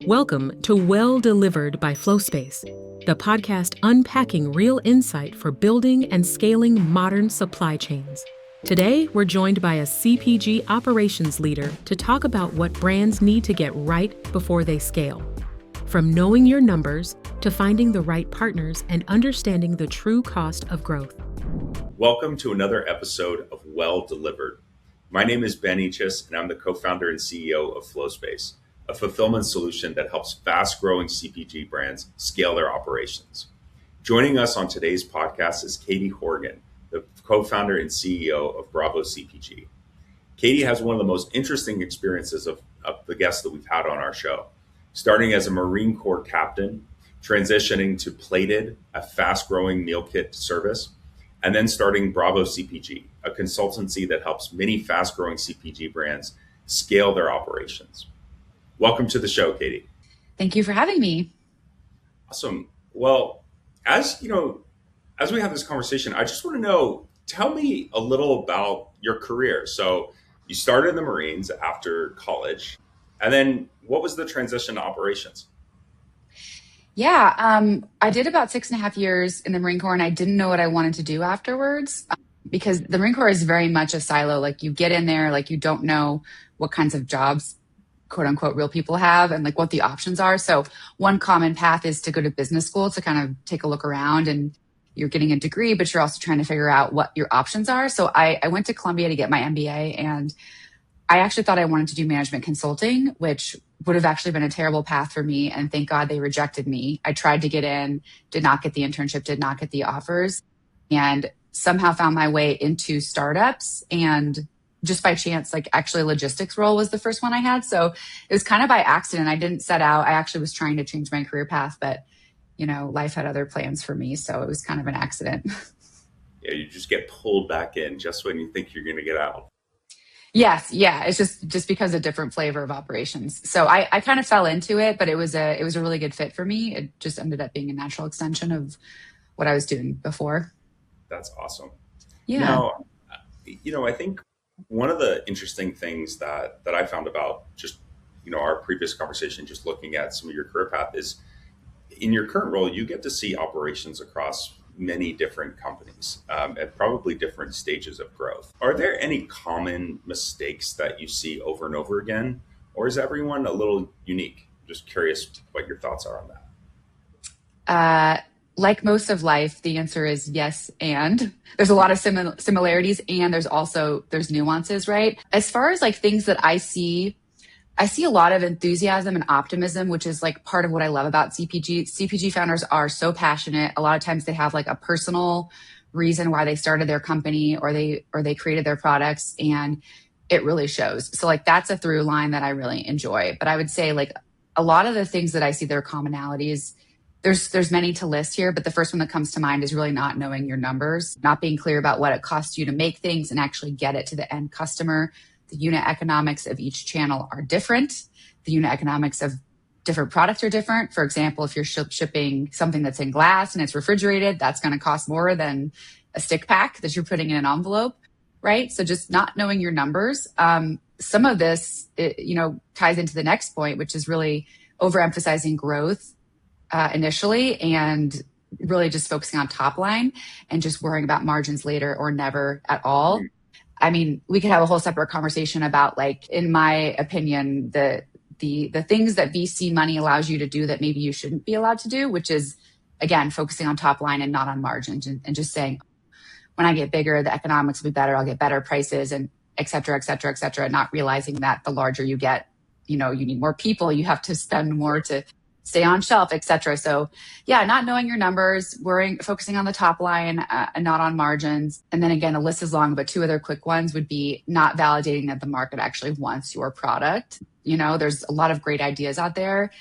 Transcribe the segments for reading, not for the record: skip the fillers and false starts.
Welcome to Well Delivered by FlowSpace, the podcast unpacking real insight for building and scaling modern supply chains. Today, we're joined by a CPG operations leader to talk about what brands need to get right before they scale. From knowing your numbers to finding the right partners and understanding the true cost of growth. Welcome to another episode of Well Delivered. My name is Ben Ichis, and I'm the co-founder and CEO of FlowSpace, a fulfillment solution that helps fast-growing CPG brands scale their operations. Joining us on today's podcast is Katie Horgan, the co-founder and CEO of Bravo CPG. Katie has one of the most interesting experiences of the guests that we've had on our show, starting as a Marine Corps captain, transitioning to Plated, a fast-growing meal kit service, and then starting Bravo CPG, a consultancy that helps many fast-growing CPG brands scale their operations. Welcome to the show, Katie. Thank you for having me. Awesome. Well, as we have this conversation, I just want to know, tell me a little about your career. So you started in the Marines after college, and then what was the transition to operations? Yeah, I did about 6.5 years in the Marine Corps, and I didn't know what I wanted to do afterwards because the Marine Corps is very much a silo. Like you get in there, like you don't know what kinds of jobs, quote unquote, real people have and like what the options are. So one common path is to go to business school to kind of take a look around, and you're getting a degree, but you're also trying to figure out what your options are. So I went to Columbia to get my MBA, and I actually thought I wanted to do management consulting, which would have actually been a terrible path for me. And thank God they rejected me. I tried to get in, did not get the internship, did not get the offers, and somehow found my way into startups. And just by chance, like actually a logistics role was the first one I had. So it was kind of by accident. I didn't set out. I actually was trying to change my career path, but life had other plans for me. So it was kind of an accident. Yeah, you just get pulled back in just when you think you're going to get out. Yes. Yeah. It's just because of different flavor of operations. So I kind of fell into it, but it was a really good fit for me. It just ended up being a natural extension of what I was doing before. That's awesome. Yeah. Now, I think one of the interesting things that I found about just, our previous conversation, just looking at some of your career path is in your current role, you get to see operations across many different companies at probably different stages of growth. Are there any common mistakes that you see over and over again, or is everyone a little unique? Just curious what your thoughts are on that. Like most of life, the answer is yes. And there's a lot of similarities, and there's nuances, right? As far as like things that I see a lot of enthusiasm and optimism, which is like part of what I love about CPG. CPG founders are so passionate. A lot of times they have like a personal reason why they started their company or they created their products, and it really shows. So like that's a through line that I really enjoy. But I would say like a lot of the things that I see their commonalities, there's many to list here, but the first one that comes to mind is really not knowing your numbers, not being clear about what it costs you to make things and actually get it to the end customer. The unit economics of each channel are different. The unit economics of different products are different. For example, if you're shipping something that's in glass and it's refrigerated, that's going to cost more than a stick pack that you're putting in an envelope, right? So just not knowing your numbers. Some of this, ties into the next point, which is really overemphasizing growth initially and really just focusing on top line and just worrying about margins later or never at all. I mean, we could have a whole separate conversation about, like, in my opinion, the things that VC money allows you to do that maybe you shouldn't be allowed to do, which is, again, focusing on top line and not on margins and just saying, when I get bigger, the economics will be better. I'll get better prices and et cetera, et cetera, et cetera. Not realizing that the larger you get, you need more people. You have to spend more to stay on shelf, et cetera. So yeah, not knowing your numbers, focusing on the top line and not on margins. And then again, the list is long, but two other quick ones would be not validating that the market actually wants your product. There's a lot of great ideas out there.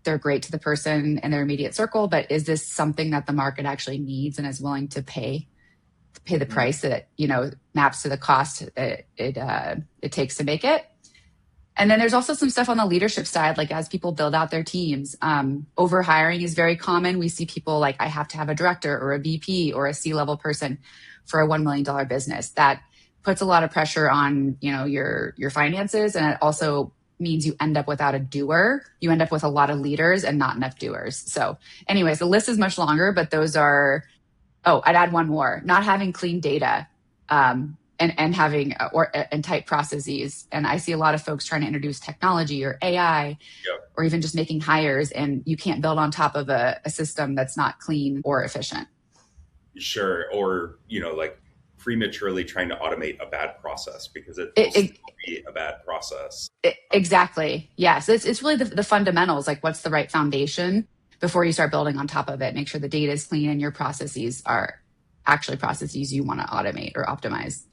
They're great to the person in their immediate circle, but is this something that the market actually needs and is willing to pay the price that, maps to the cost it takes to make it? And then there's also some stuff on the leadership side, like as people build out their teams, over hiring is very common. We see people like, I have to have a director or a VP or a C-level person for a $1 million business. That puts a lot of pressure on, your finances. And it also means you end up without a doer. You end up with a lot of leaders and not enough doers. So anyways, the list is much longer, but those are, I'd add one more, not having clean data, and having and tight processes. And I see a lot of folks trying to introduce technology or AI, or even just making hires, and you can't build on top of a system that's not clean or efficient. Sure. Or, like prematurely trying to automate a bad process because it will be a bad process. Exactly. Yes. It's really the fundamentals, like what's the right foundation before you start building on top of it. Make sure the data is clean and your processes are actually processes you want to automate or optimize.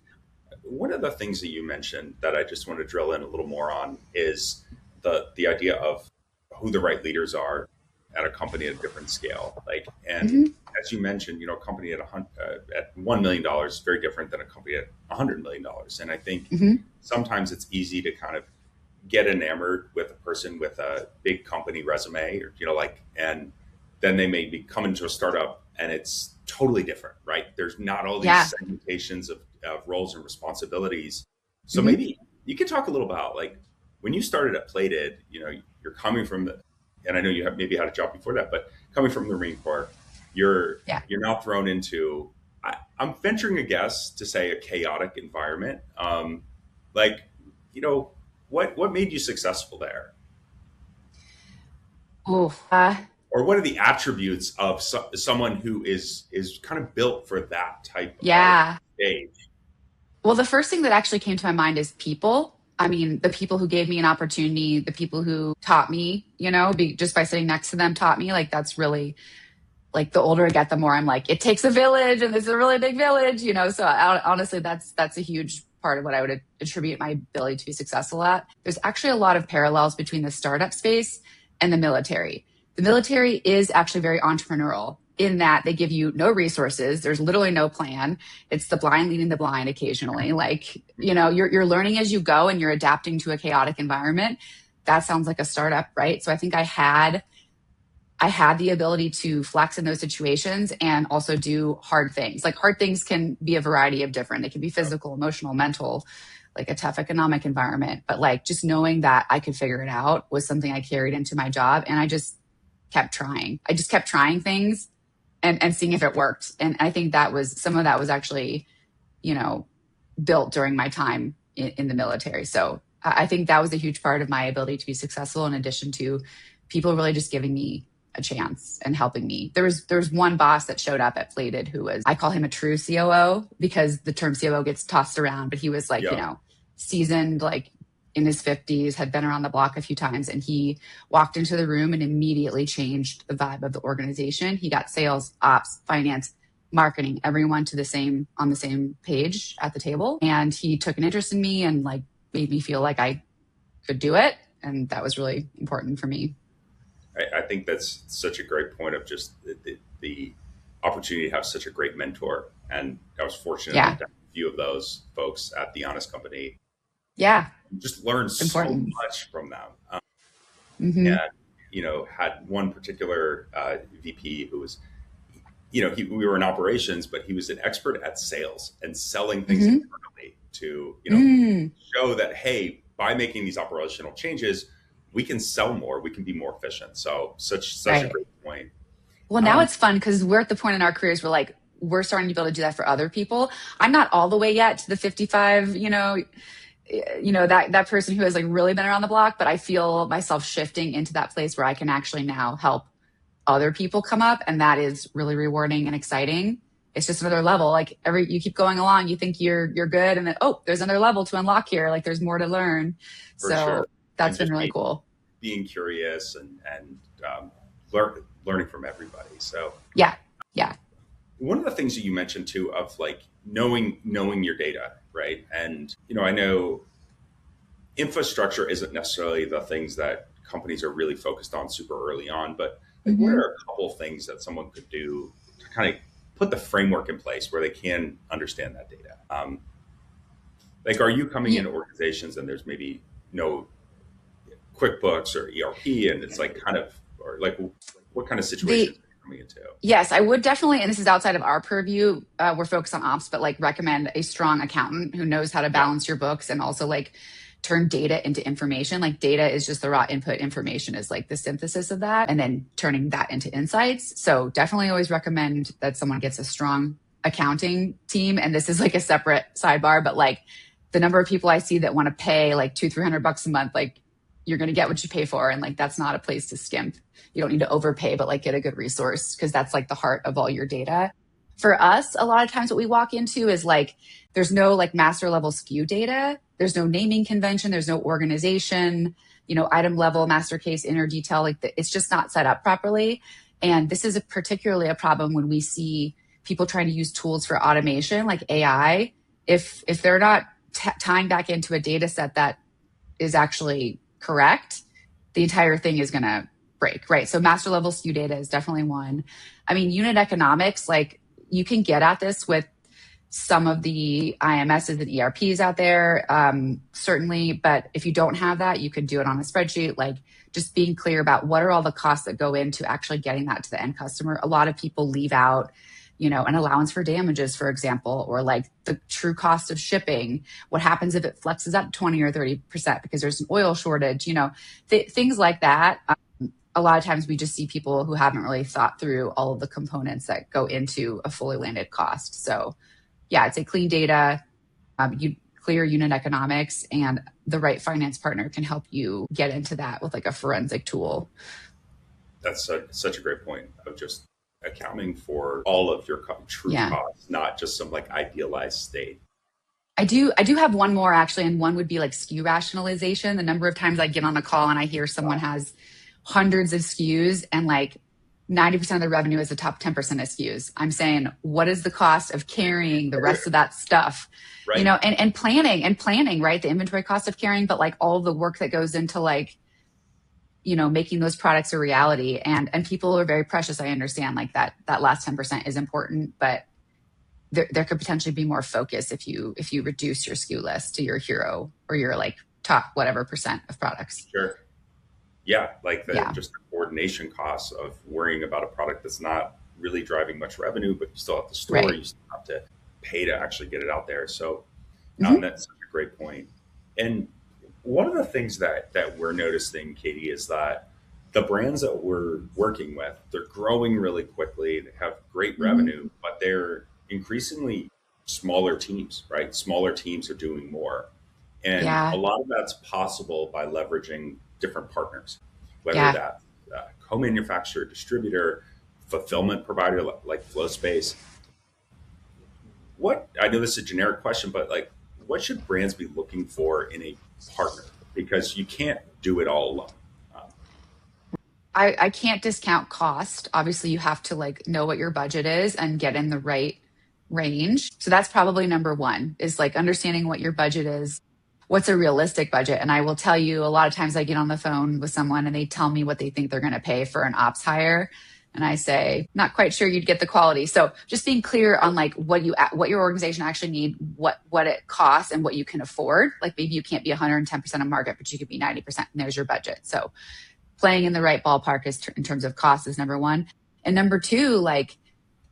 One of the things that you mentioned that I just want to drill in a little more on is the idea of who the right leaders are at a company at a different scale. As you mentioned, a company at $1 million is very different than a company at $100 million. And I think sometimes it's easy to kind of get enamored with a person with a big company resume, and then they may be coming to a startup and it's totally different, right? There's not all these segmentations of roles and responsibilities. So maybe you could talk a little about when you started at Plated, you're coming from and I know you have maybe had a job before that, but coming from the Marine Corps, you're now thrown into, I'm venturing a guess to say, a chaotic environment. What made you successful there? Or what are the attributes of someone who is kind of built for that type of stage? Well, the first thing that actually came to my mind is people. I mean, the people who gave me an opportunity, the people who taught me, just by sitting next to them taught me. That's really, the older I get, the more I'm it takes a village, and it's a really big village, So honestly, that's a huge part of what I would attribute my ability to be successful at. There's actually a lot of parallels between the startup space and the military. The military is actually very entrepreneurial in that they give you no resources. There's literally no plan. It's the blind leading the blind occasionally. You're learning as you go and you're adapting to a chaotic environment. That sounds like a startup, right? So I think I had the ability to flex in those situations and also do hard things. Hard things can be a variety of different. It can be physical, emotional, mental, a tough economic environment. But just knowing that I could figure it out was something I carried into my job. And I just kept trying. I just kept trying things and seeing if it worked. And I think some of that was actually, built during my time in the military. So I think that was a huge part of my ability to be successful, in addition to people really just giving me a chance and helping me. There was one boss that showed up at Plated who was, I call him a true COO because the term COO gets tossed around, but he was seasoned, in his 50s, had been around the block a few times, and he walked into the room and immediately changed the vibe of the organization. He got sales, ops, finance, marketing, everyone on the same page at the table. And he took an interest in me and made me feel like I could do it. And that was really important for me. I think that's such a great point of just the opportunity to have such a great mentor. And I was fortunate to have a few of those folks at The Honest Company. Yeah. Just learned so much from them. And, had one particular VP who was, we were in operations, but he was an expert at sales and selling things internally to, show that, hey, by making these operational changes, we can sell more, we can be more efficient. So such a great point. Well, now it's fun because we're at the point in our careers where we're starting to be able to do that for other people. I'm not all the way yet to the 55, that person who has really been around the block, but I feel myself shifting into that place where I can actually now help other people come up. And that is really rewarding and exciting. It's just another level. You keep going along, you think you're good. And then, there's another level to unlock here. There's more to learn. For sure. That's been really cool. Being curious and learning from everybody. So yeah. One of the things that you mentioned too, of knowing your data, right? And I know infrastructure isn't necessarily the things that companies are really focused on super early on, but what are a couple of things that someone could do to kind of put the framework in place where they can understand that data? Are you coming into organizations and there's maybe no QuickBooks or ERP, and it's what kind of situations are you coming into? Yes, I would definitely, and this is outside of our purview, we're focused on ops, but recommend a strong accountant who knows how to balance your books and also turn data into information. Like data is just the raw input, information is like the synthesis of that, and then turning that into insights. So definitely always recommend that someone gets a strong accounting team. And this is like a separate sidebar, but like the number of people I see that want to pay like $200-300 a month, like you're going to get what you pay for. And like, that's not a place to skimp. You don't need to overpay, but like get a good resource, because that's like the heart of all your data. For us, a lot of times what we walk into is like, there's no like master level SKU data. There's no naming convention. There's no organization, item level, master case, inner detail. Like it's just not set up properly. And this is particularly a problem when we see people trying to use tools for automation like AI. If they're not tying back into a data set that is actually correct, the entire thing is going to break, right? So master level SKU data is definitely one. I mean, unit economics, like you can get at this with some of the IMSs and ERPs out there, certainly. But if you don't have that, you could do it on a spreadsheet, like just being clear about what are all the costs that go into actually getting that to the end customer. A lot of people leave out, an allowance for damages, for example, or like the true cost of shipping. What happens if it flexes up 20 or 30% because there's an oil shortage, things like that. A lot of times we just see people who haven't really thought through all of the components that go into a fully landed cost. So yeah, I'd say clean data, clear unit economics, and the right finance partner can help you get into that with like a forensic tool. That's such a great point of just accounting for all of your true costs, not just some like idealized state. I do have one more actually, and one would be like SKU rationalization. The number of times I get on a call and I hear someone has hundreds of SKUs and like 90% of the revenue is the top 10% of SKUs. I'm saying, what is the cost of carrying the rest of that stuff? Right. And planning, right? The inventory cost of carrying, but like all the work that goes into like, making those products a reality. And people are very precious. I understand like that last 10% is important, but there could potentially be more focus if you reduce your SKU list to your hero or your like top whatever percent of products. Sure. Yeah. Like just the coordination costs of worrying about a product that's not really driving much revenue, but you still have to store, right. You still have to pay to actually get it out there. So that's such a great point. And one of the things that we're noticing, Katie, is that the brands that we're working with, they're growing really quickly. They have great revenue, but they're increasingly smaller teams, right? Smaller teams are doing more. And a lot of that's possible by leveraging different partners, whether that's co-manufacturer, distributor, fulfillment provider like FlowSpace. I know this is a generic question, but like, what should brands be looking for in a partner? Because you can't do it all alone. I can't discount cost. Obviously, you have to like know what your budget is and get in the right range. So that's probably number one, is like understanding what your budget is. What's a realistic budget? And I will tell you, a lot of times I get on the phone with someone and they tell me what they think they're going to pay for an ops hire. And I say, not quite sure you'd get the quality. So just being clear on like what your organization actually need, what it costs and what you can afford. Like maybe you can't be 110% of market, but you could be 90% and there's your budget. So playing in the right ballpark is in terms of cost is number one. And number two, like,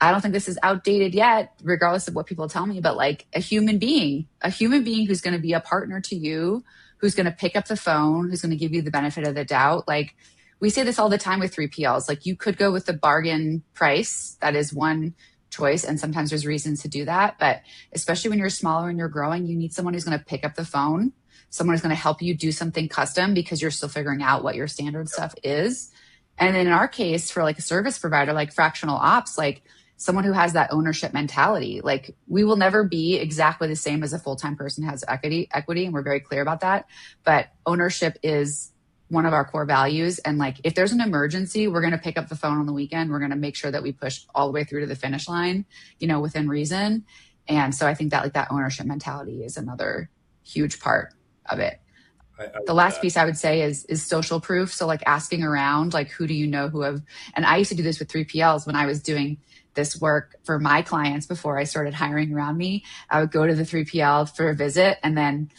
I don't think this is outdated yet, regardless of what people tell me, but like a human being who's going to be a partner to you, who's going to pick up the phone, who's going to give you the benefit of the doubt. Like we say this all the time with 3PLs, like you could go with the bargain price. That is one choice. And sometimes there's reasons to do that. But especially when you're smaller and you're growing, you need someone who's going to pick up the phone, someone who's going to help you do something custom because you're still figuring out what your standard stuff is. And then in our case, for like a service provider, like fractional ops, like someone who has that ownership mentality. Like we will never be exactly the same as a full-time person who has equity, and we're very clear about that. But ownership is one of our core values. And like, if there's an emergency, we're going to pick up the phone on the weekend. We're going to make sure that we push all the way through to the finish line, within reason. And so I think that like that ownership mentality is another huge part of it. The last piece I would say is social proof. So like asking around, like, who do you know and I used to do this with 3PLs when I was doing this work for my clients before I started hiring around me. I would go to the 3PL for a visit, and then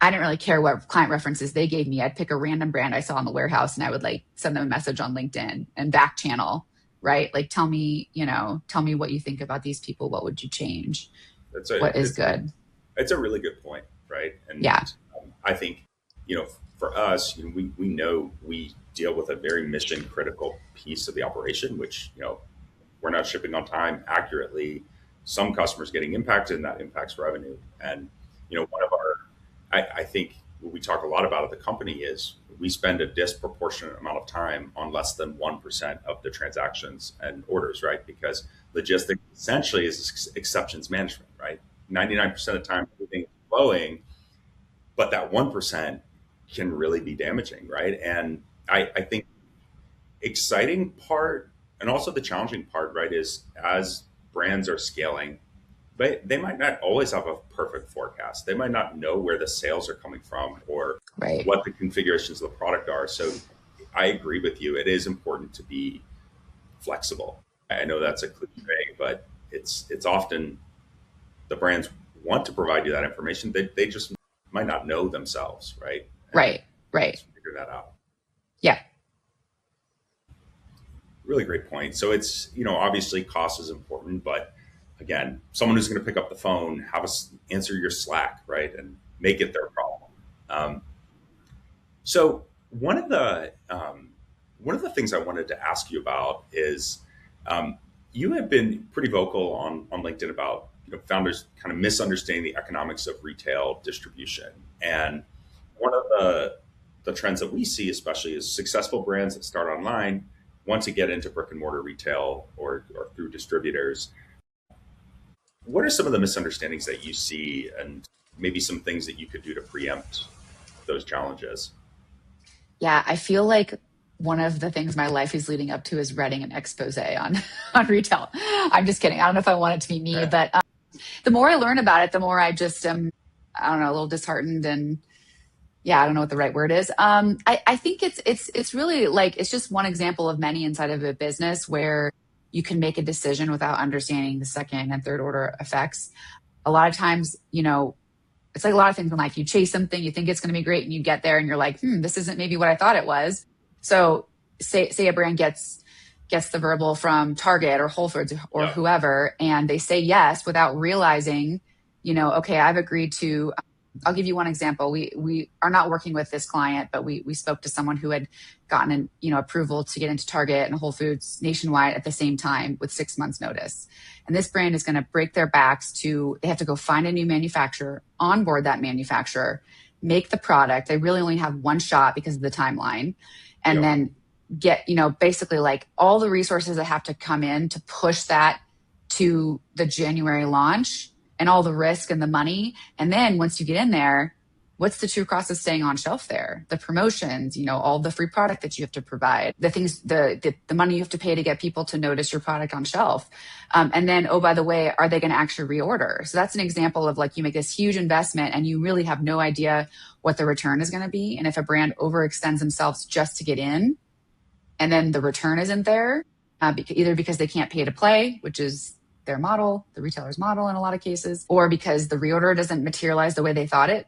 I didn't really care what client references they gave me. I'd pick a random brand I saw in the warehouse and I would like send them a message on LinkedIn and back channel, right? Like, tell me what you think about these people. What would you change? What is good? It's a really good point, right? And I think for us, we know we deal with a very mission critical piece of the operation, which, we're not shipping on time accurately. Some customers getting impacted, and that impacts revenue. And, one of I think what we talk a lot about at the company is we spend a disproportionate amount of time on less than 1% of the transactions and orders, right? Because logistics essentially is exceptions management, right? 99% of the time, everything is flowing, but that 1% can really be damaging, right? And I think exciting part and also the challenging part, right, is as brands are scaling, they might not always have a perfect forecast. They might not know where the sales are coming from or Right. what the configurations of the product are. So I agree with you. It is important to be flexible. I know that's a cliche, but it's often the brands want to provide you that information. They just might not know themselves, right? Right. Figure that out. Yeah. Really great point. So it's, obviously cost is important, but again, someone who's going to pick up the phone, have us answer your Slack, right? And make it their problem. So one of the things I wanted to ask you about is you have been pretty vocal on LinkedIn about founders kind of misunderstanding the economics of retail distribution. And one of the trends that we see, especially, is successful brands that start online want to get into brick and mortar retail or through distributors. What are some of the misunderstandings that you see, and maybe some things that you could do to preempt those challenges? Yeah, I feel like one of the things my life is leading up to is writing an expose on retail. I'm just kidding. I don't know if I want it to be me, but the more I learn about it, the more I just am, I don't know, a little disheartened, and I don't know what the right word is. I think it's really like, it's just one example of many inside of a business where you can make a decision without understanding the second and third order effects. A lot of times, it's like a lot of things in life. You chase something, you think it's going to be great, and you get there and you're like, this isn't maybe what I thought it was. So say a brand gets the verbal from Target or Whole Foods or whoever, and they say yes without realizing, okay, I've agreed to. I'll give you one example. We are not working with this client, but we spoke to someone who had gotten approval to get into Target and Whole Foods nationwide at the same time with 6 months notice. And this brand is going to break their backs they have to go find a new manufacturer, onboard that manufacturer, make the product. They really only have one shot because of the timeline. And then get, basically like all the resources that have to come in to push that to the January launch, and all the risk and the money. And then once you get in there, what's the true cost of staying on shelf there? The promotions, all the free product that you have to provide, the things, the money you have to pay to get people to notice your product on shelf. And then, oh, by the way, are they going to actually reorder? So that's an example of like, you make this huge investment and you really have no idea what the return is going to be. And if a brand overextends themselves just to get in, and then the return isn't there, either because they can't pay to play, which is their model, the retailer's model in a lot of cases, or because the reorder doesn't materialize the way they thought it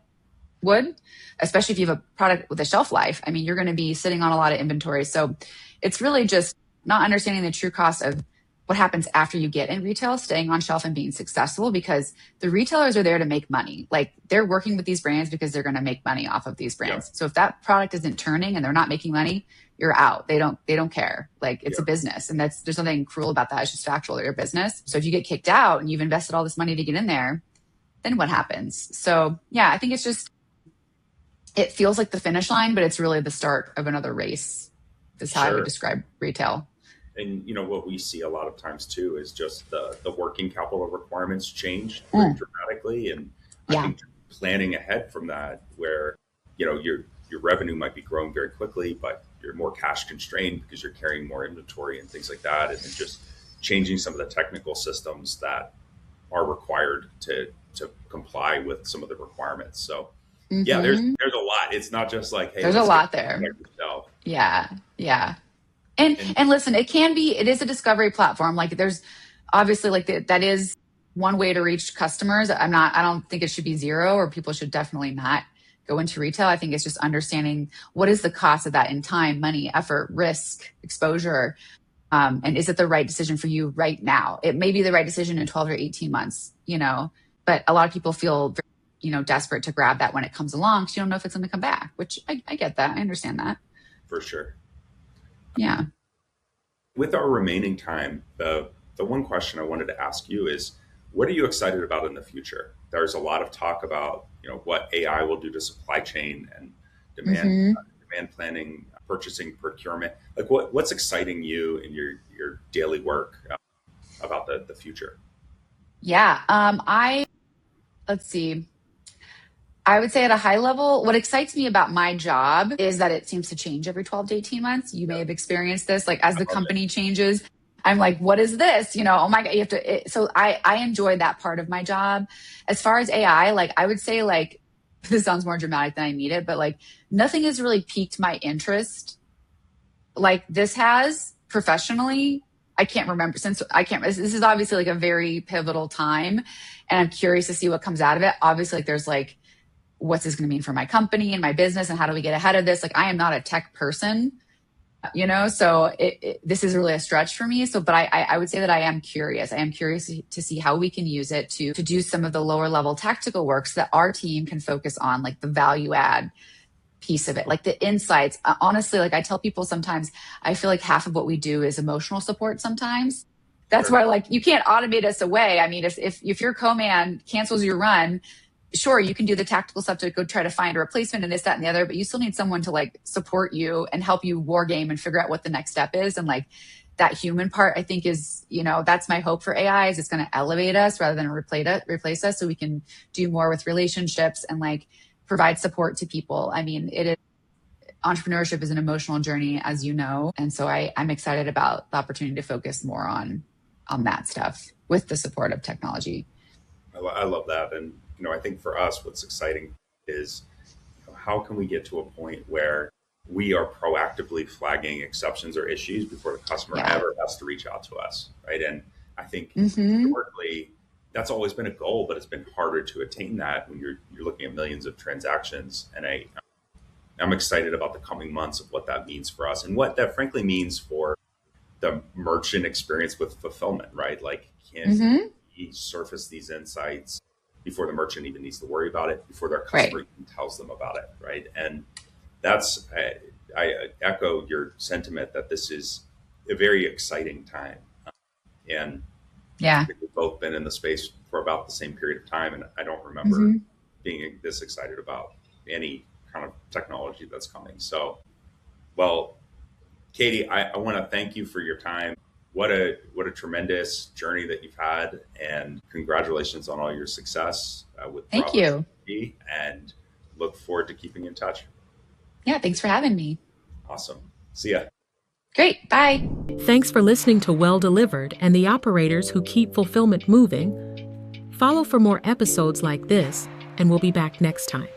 would, especially if you have a product with a shelf life. I mean, you're going to be sitting on a lot of inventory. So it's really just not understanding the true cost of what happens after you get in retail, staying on shelf and being successful, because the retailers are there to make money. Like, they're working with these brands because they're going to make money off of these brands. Yeah. So if that product isn't turning and they're not making money, you're out. They don't care. Like, it's a business, and there's nothing cruel about that. It's just factual. They're a business. So if you get kicked out and you've invested all this money to get in there, then what happens? So I think it's just, it feels like the finish line, but it's really the start of another race. That's how I would describe retail. And what we see a lot of times too is just the working capital requirements change pretty dramatically, and I think planning ahead from that, where your revenue might be growing very quickly, but you're more cash constrained because you're carrying more inventory and things like that, and then just changing some of the technical systems that are required to comply with some of the requirements. So there's a lot. It's not just like, hey, there's a lot there. Yeah. And listen, it is a discovery platform. Like, there's obviously that is one way to reach customers. I don't think it should be zero, or people should definitely not go into retail. I think it's just understanding what is the cost of that in time, money, effort, risk, exposure. And is it the right decision for you right now? It may be the right decision in 12 or 18 months, but a lot of people feel desperate to grab that when it comes along because you don't know if it's going to come back, which I get that. I understand that. For sure. Yeah. With our remaining time, the one question I wanted to ask you is, what are you excited about in the future? There's a lot of talk about, what AI will do to supply chain and demand planning, purchasing, procurement. Like what's exciting you in your daily work about the future? Yeah. Let's see. I would say at a high level, what excites me about my job is that it seems to change every 12 to 18 months. You may have experienced this, like as the company changes, I'm like, what is this? Oh my God, you have to, so I enjoy that part of my job. As far as AI, like I would say like, this sounds more dramatic than I need it, but like nothing has really piqued my interest like this has professionally. I can't remember this is obviously like a very pivotal time and I'm curious to see what comes out of it. Obviously like there's like, what's this going to mean for my company and my business and how do we get ahead of this? Like I am not a tech person, so this is really a stretch for me. So, but I would say that I am curious. I am curious to see how we can use it to do some of the lower level tactical work so that our team can focus on like the value add piece of it, like the insights. Honestly, like I tell people sometimes, I feel like half of what we do is emotional support sometimes. That's why like you can't automate us away. I mean, if your co-man cancels your run, sure, you can do the tactical stuff to go try to find a replacement and this, that, and the other, but you still need someone to like support you and help you war game and figure out what the next step is. And like that human part, I think is, that's my hope for AI is it's going to elevate us rather than replace us so we can do more with relationships and like provide support to people. I mean, entrepreneurship is an emotional journey, as you know. And so I'm excited about the opportunity to focus more on that stuff with the support of technology. I love that. And, I think for us, what's exciting is how can we get to a point where we are proactively flagging exceptions or issues before the customer ever has to reach out to us, right? And I think historically, that's always been a goal, but it's been harder to attain that when you're looking at millions of transactions. And I'm excited about the coming months of what that means for us and what that frankly means for the merchant experience with fulfillment, right? Like, can we surface these insights before the merchant even needs to worry about it, before their customer even tells them about it, right? And that's, I echo your sentiment that this is a very exciting time. And I think we've both been in the space for about the same period of time. And I don't remember being this excited about any kind of technology that's coming. So, well, Katie, I want to thank you for your time. What a tremendous journey that you've had, and congratulations on all your success with Bravo CPG, and look forward to keeping in touch. Yeah, thanks for having me. Awesome. See ya. Great. Bye. Thanks for listening to Well Delivered and the operators who keep fulfillment moving. Follow for more episodes like this, and we'll be back next time.